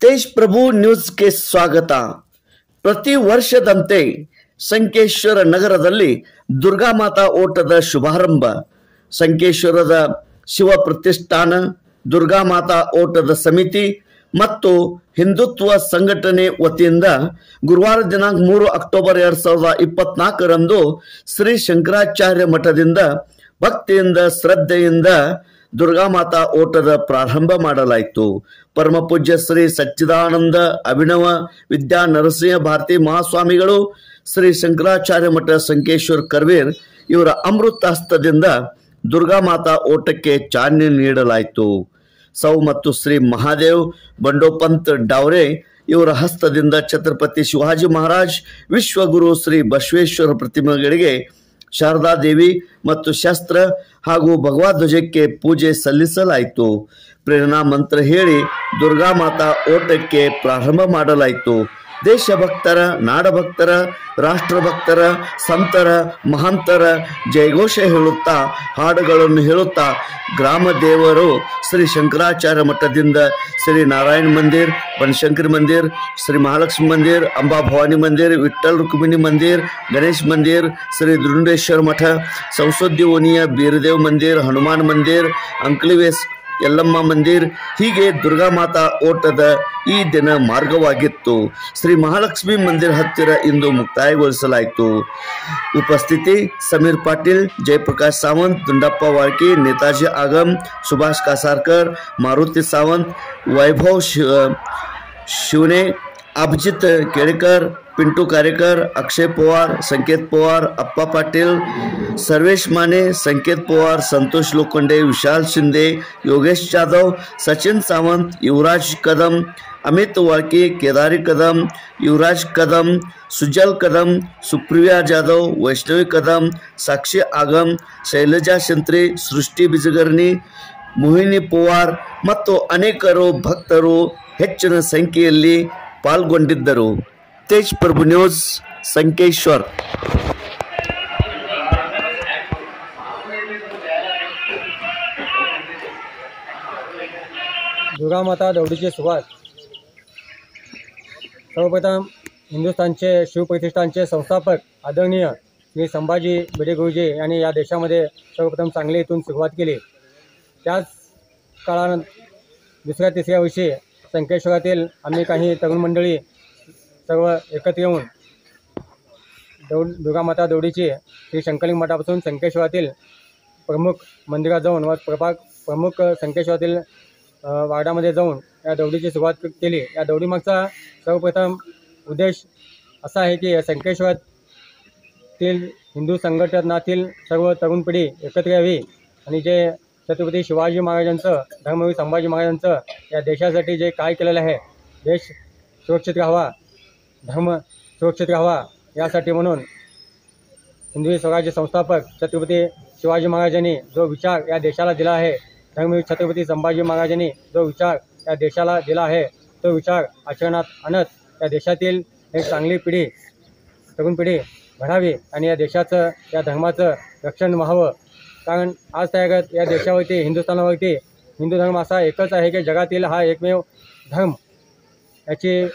तेज प्रभु ನ್ಯೂಸ್ಗೆ ಸ್ವಾಗತ. ಪ್ರತಿ ವರ್ಷದಂತೆ ಸಂಕೇಶ್ವರ ನಗರದಲ್ಲಿ ದುರ್ಗಾಮಾತಾ ಓಟದ ಶುಭಾರಂಭ. ಸಂಕೇಶ್ವರದ ಶಿವ ಪ್ರತಿಷ್ಠಾನ, ದುರ್ಗಾಮಾತಾ ಓಟದ ಸಮಿತಿ ಮತ್ತು ಹಿಂದುತ್ವ ಸಂಘಟನೆ ವತಿಯಿಂದ ಗುರುವಾರ ದಿನಾಂಕ 3 ಅಕ್ಟೋಬರ್ 2024ರಂದು ಶ್ರೀ ಶಂಕರಾಚಾರ್ಯ ಮಠದಿಂದ ಭಕ್ತಿಯಿಂದ ಶ್ರದ್ಧೆಯಿಂದ ದುರ್ಗಾಮಾತಾ ಓಟದ ಪ್ರಾರಂಭ ಮಾಡಲಾಯಿತು. ಪರಮ ಪೂಜ್ಯ ಶ್ರೀ ಸಚ್ಚಿದಾನಂದ ಅಭಿನವ ವಿದ್ಯಾ ನರಸಿಂಹ ಭಾರತಿ ಮಹಾಸ್ವಾಮಿಗಳು, ಶ್ರೀ ಶಂಕರಾಚಾರ್ಯ ಮಠ ಸಂಕೇಶ್ವರ ಕರ್ವೇರ್ ಇವರ ಅಮೃತ ಹಸ್ತದಿಂದ ದುರ್ಗಾಮಾತಾ ಓಟಕ್ಕೆ ಚಾಲನೆ ನೀಡಲಾಯಿತು. ಸೌ ಮತ್ತು ಶ್ರೀ ಮಹಾದೇವ್ ಬಂಡೋಪಂತ್ ಡಾವ್ರೆ ಇವರ ಹಸ್ತದಿಂದ ಛತ್ರಪತಿ ಶಿವಾಜಿ ಮಹಾರಾಜ್, ವಿಶ್ವಗುರು ಶ್ರೀ ಬಸವೇಶ್ವರ ಪ್ರತಿಮೆಗಳಿಗೆ ಶಾರದಾದೇವಿ ಮತ್ತು ಶಸ್ತ್ರ ಹಾಗೂ ಭಗವಧ್ವಜಕ್ಕೆ ಪೂಜೆ ಸಲ್ಲಿಸಲಾಯಿತು. ಪ್ರೇರಣಾ ಮಂತ್ರ ಹೇಳಿ ದುರ್ಗಾಮಾತಾ ಓಟಕ್ಕೆ ಪ್ರಾರಂಭ ಮಾಡಲಾಯಿತು. ದೇಶಭಕ್ತರ, ನಾಡಭಕ್ತರ, ರಾಷ್ಟ್ರಭಕ್ತರ, ಸಂತರ, ಮಹಂತರ ಜಯಘೋಷ ಹೇಳುತ್ತಾ, ಹಾಡುಗಳನ್ನು ಹೇಳುತ್ತಾ ಗ್ರಾಮ ದೇವರು ಶ್ರೀ ಶಂಕರಾಚಾರ್ಯ ಮಠದಿಂದ ಶ್ರೀ ನಾರಾಯಣ ಮಂದಿರ್, ಬನಶಂಕರಿ ಮಂದಿರ್, ಶ್ರೀ ಮಹಾಲಕ್ಷ್ಮಿ ಮಂದಿರ್, ಅಂಬಾ ಭವಾನಿ ಮಂದಿರ್, ವಿಠ್ಠಲ್ ರುಕ್ಮಿಣಿ ಮಂದಿರ್, ಗಣೇಶ್ ಮಂದಿರ್, ಶ್ರೀ ದುರುಂಡೇಶ್ವರ ಮಠ, ಸಂಸದಿ ಓಣಿಯ ಬೀರದೇವ್ ಮಂದಿರ್, ಹನುಮಾನ್ ಮಂದಿರ್, ಅಂಕ್ಲಿವೇಸ್ ಯಲ್ಲಮ್ಮ ಮಂದಿರ್, ಹೀಗೆ ದುರ್ಗಾಮಾತಾ ಓಟದ ಈ ದಿನ ಮಾರ್ಗವಾಗಿತ್ತು. ಶ್ರೀ ಮಹಾಲಕ್ಷ್ಮಿ ಮಂದಿರ ಹತ್ತಿರ ಇಂದು ಮುಕ್ತಾಯಗೊಳಿಸಲಾಯಿತು. ಉಪಸ್ಥಿತಿ ಸಮೀರ್ ಪಾಟೀಲ್, ಜಯಪ್ರಕಾಶ್ ಸಾವಂತ್, ದುಂಡಪ್ಪ ವಾಳ್ಕಿ, ನೇತಾಜಿ ಆಗಮ್, ಸುಭಾಷ್ ಕಾಸಾರ್ಕರ್, ಮಾರುತಿ ಸಾವಂತ್, ವೈಭವ್ ಶಿವನೆ, अभिजित केळकर, पिंटू कारेकर, अक्षय पवार, संकेत पवार, अप्पा पाटील, सर्वेश माने, संकेत पवार, संतोष लोखंडे, विशाल शिंदे, योगेश जाधव, सचिन सावंत, युवराज कदम, अमित वाळकी, केदारी कदम, युवराज कदम, सुजल कदम, सुप्रिया जाधव, वैष्णवी कदम, साक्षी आगम, शैलजा शंत्री, सृष्टी बिजगर्नी, मोहिनी पवार ಮತ್ತು ಅನೇಕರು ಭಕ್ತರು ಹೆಚ್ಚಿನ ಸಂಖ್ಯೆಯಲ್ಲಿ ಪಾಲ್ಗೊಂಡಿದ್ದರು. ತೇಜ್ ಪ್ರಭು ನ್ಯೂಸ್, ಸಂಕೇಶ್ವರ್. दुर्गामाता दौडीची सुरुवात सर्वप्रथम हिंदुस्थानचे शिवप्रतिष्ठानचे संस्थापक आदरणीय श्री संभाजी भिडे गुरुजी यांनी या देशामध्ये सर्वप्रथम सांगली इथून सुरुवात केली. त्याच काळानंतर दुसऱ्या तिसऱ्या वर्षी संकेश्वरातील आम्ही काही तरुण मंडळी सर्व एकत्र येऊन दुर्गामाता दौडीची श्री शंकरलिंग मठापासून संकेश्वरातील प्रमुख मंदिरात जाऊन व प्रमुख संकेश्वरातील वार्डामध्ये जाऊन या दौडीची सुरुवात केली. या दौडीमागचा सर्वप्रथम उद्देश असा आहे की संकेश्वरातील हिंदू संघटनातील सर्व तरुण पिढी एकत्र यावी आणि जे छत्रपती शिवाजी महाराजांचं, धर्मवीर संभाजी महाराजांचं या देशासाठी जे काय केलेलं आहे, देश सुरक्षित राहावा, धर्म सुरक्षित राहावा, यासाठी म्हणून हिंदवी स्वराज्य संस्थापक छत्रपती शिवाजी महाराजांनी जो विचार या देशाला दिला आहे, धर्मवीर छत्रपती संभाजी महाराजांनी जो विचार या देशाला दिला आहे, तो विचार आचरणात आणत या देशातील एक चांगली पिढी, तरुण पिढी घडावी आणि या देशाचं, या धर्माचं रक्षण व्हावं. कारण आज त्यागत या देशावरती, हिंदुस्थानावरती हिंदू धर्म असा एकच आहे की जगातील हा एकमेव धर्म. याची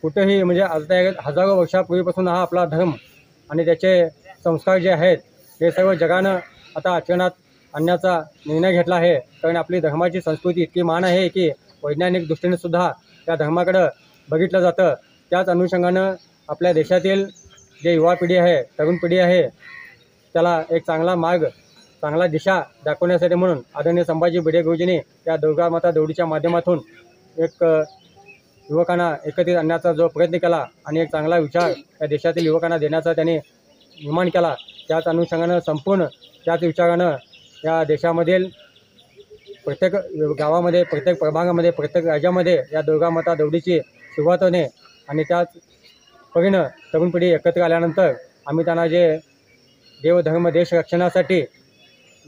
कुठेही म्हणजे आज त्यागत हजारो वर्षापूर्वीपासून हा आपला धर्म आणि त्याचे संस्कार जे आहेत हे सर्व जगानं आता आचरणात आणण्याचा निर्णय घेतला आहे. कारण आपली धर्माची संस्कृती इतकी मान आहे की वैज्ञानिक दृष्टीने सुद्धा त्या धर्माकडं बघितलं जातं. त्याच अनुषंगानं आपल्या देशातील जे युवा पिढी आहे, तरुण पिढी आहे, त्याला एक चांगला मार्ग, चांगला दिशा दाखवण्यासाठी म्हणून आदरणीय संभाजी भिडे गुरुजींनी या दुर्गामाता दौडीच्या माध्यमातून एक युवकांना एकत्रित आणण्याचा जो प्रयत्न केला आणि एक चांगला विचार या देशातील युवकांना देण्याचा त्यांनी निर्माण केला. त्याच अनुषंगानं संपूर्ण त्याच विचारानं या देशामधील प्रत्येक गावामध्ये, प्रत्येक प्रभागामध्ये, प्रत्येक राज्यामध्ये या दुर्गामाता दौडीची सुरुवात होणे आणि त्याच परीनं तरुण पिढी एकत्र आल्यानंतर आम्ही त्यांना जे देवधर्म देश रक्षणासाठी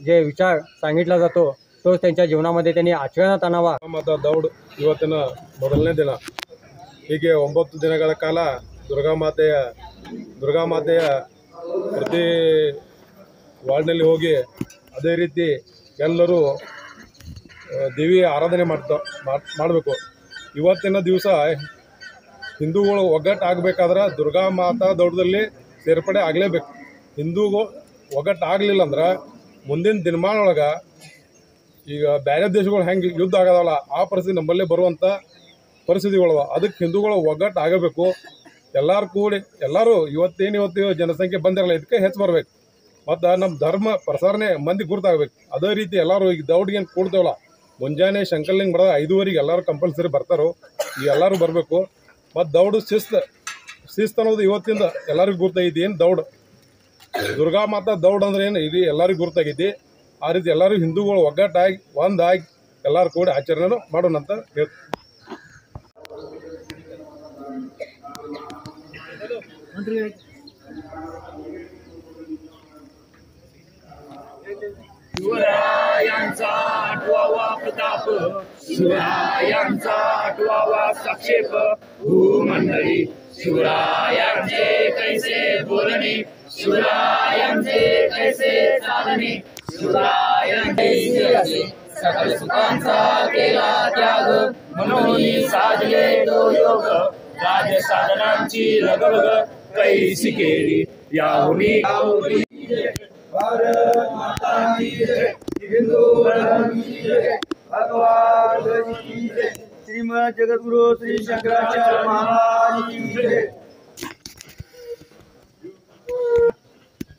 जे विचार सांगितला जातो तोच त्यांच्या जीवनामध्ये त्यांनी ಆಚರಣಾತ್ ಆನವ. ಮಾತಾ ದೌಡ್ ಇವತ್ತಿನ ಮೊದಲನೇ ದಿನ. ಹೀಗೆ 9 ದಿನಗಳ ಕಾಲ ದುರ್ಗಾಮಾತೆಯ ಪ್ರತಿ ವಾರ್ಡ್ನಲ್ಲಿ ಹೋಗಿ ಅದೇ ರೀತಿ ಎಲ್ಲರೂ ದೇವಿ ಆರಾಧನೆ ಮಾಡಬೇಕು. ಇವತ್ತಿನ ದಿವಸ ಹಿಂದೂಗಳು ಒಗ್ಗಟ್ಟಾಗಬೇಕಾದ್ರೆ ದುರ್ಗಾ ಮಾತಾ ದೌಡದಲ್ಲಿ ಸೇರ್ಪಡೆ ಆಗಲೇಬೇಕು. ಹಿಂದೂಗಳು ಒಗ್ಗಟ್ಟಾಗಲಿಲ್ಲ ಅಂದ್ರೆ ಮುಂದಿನ ದಿನಮಾನೊಳಗೆ ಈಗ ಬೇರೆ ದೇಶಗಳು ಹೆಂಗೆ ಯುದ್ಧ ಆಗೋದಲ್ಲ ಆ ಪರಿಸ್ಥಿತಿ ನಮ್ಮಲ್ಲೇ ಬರುವಂಥ ಪರಿಸ್ಥಿತಿಗಳು. ಅದಕ್ಕೆ ಹಿಂದೂಗಳು ಒಗ್ಗಟ್ಟು ಆಗಬೇಕು. ಎಲ್ಲರೂ ಕೂಡಿ ಎಲ್ಲರೂ ಇವತ್ತು ಜನಸಂಖ್ಯೆ ಬಂದಿರಲ್ಲ, ಇದಕ್ಕೆ ಹೆಚ್ಚು ಬರಬೇಕು. ಮತ್ತು ನಮ್ಮ ಧರ್ಮ ಪ್ರಸಾರನೆ ಮಂದಿ ಗುರ್ತಾಗಬೇಕು. ಅದೇ ರೀತಿ ಎಲ್ಲರೂ ಈಗ ದೌಡಿಗೆ ಕೂಡ್ತೇವಲ್ಲ, ಮುಂಜಾನೆ ಶಂಕರ್ಲಿಂಗ ಬರೋದು 5:15 ಎಲ್ಲರೂ ಕಂಪಲ್ಸರಿ ಬರ್ತಾರೋ. ಈಗ ಎಲ್ಲರೂ ಬರಬೇಕು. ಮತ್ತು ದೌಡು ಶಿಸ್ತು ಅನ್ನೋದು ಇವತ್ತಿಂದ ಎಲ್ಲರಿಗೂ ಗುರ್ತಾಗೈತಿ. ಏನು ದೌಡು ದುರ್ಗಾ ಮಾತಾ ದೌಡ್ ಅಂದ್ರೆ ಏನು ಇದು ಎಲ್ಲರಿಗೂ ಗುರ್ತಾಗೈತಿ. ಆ ರೀತಿ ಎಲ್ಲರೂ ಹಿಂದೂಗಳು ಒಗ್ಗಟ್ಟಾಗಿ ಒಂದಾಗಿ ಎಲ್ಲರೂ ಕೂಡಿ ಆಚರಣೆ ಮಾಡೋಣ ಅಂತ ಹೇಳ್ತೀವಿ. शिवरायांचा 8वा प्रताप, शिवरायांचा 8वा साक्षेप, भूमंडळी शिवरायांचे कैसे बोलणे, शिवरायांचे कैसे चालणे, शिवरायांचे सकल सुखांचा केला त्याग, म्हणून साधले तो योग, राजसाधनांची लगबग कैसी केली याहुनी. भारत माता की जय, हिंदू धर्म की जय, भगवान की जय, श्रीमद जगद्गुरु श्री शंकराचार्य महाराज की जय.